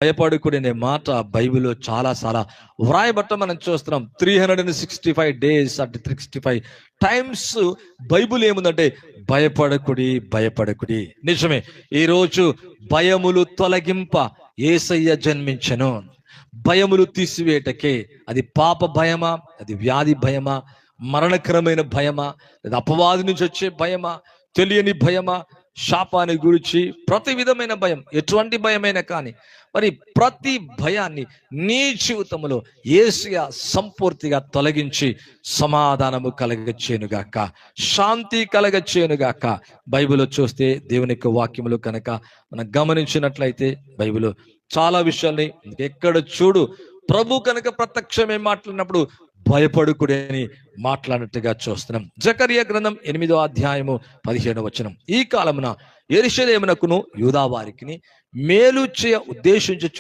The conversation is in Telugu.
భయపడకుడి అనే మాట బైబిల్లో చాలా చాలా వ్రాయబట్ట మనం చూస్తున్నాం. 365 days అంటే 365 times బైబిల్ ఏముందంటే భయపడకుడి భయపడకుడి. నిజమే, ఈరోజు భయములు తొలగింప యేసయ్య జన్మించెను. భయములు తీసివేయటకే. అది పాప భయమా, అది వ్యాధి భయమా, మరణకరమైన భయమా, అది అపవాది నుంచి వచ్చే భయమా, తెలియని భయమా, శాపాన్ని గురించి ప్రతి విధమైన భయం, ఎటువంటి భయమైనా కానీ మరి ప్రతి భయాన్ని నీ జీవితంలో యేసయ్య సంపూర్తిగా తొలగించి సమాధానము కలగచేయునుగాక, శాంతి కలగచేయునుగాక. బైబిల్లో చూస్తే దేవుని యొక్క వాక్యములు కనుక మనం గమనించినట్లయితే బైబిల్ చాలా విషయాల్ని ఎక్కడ చూడు ప్రభు కనుక ప్రత్యక్షమే మాట్లాడినప్పుడు భయపడుకుడి అని మాట్లాడినట్టుగా చూస్తున్నాం. జకర్యా గ్రంథం 8వ అధ్యాయము 15వ వచనం. ఈ కాలమున యెరూషలేమునకును యూదా వారికిని మేలు చేయ ఉద్దేశించి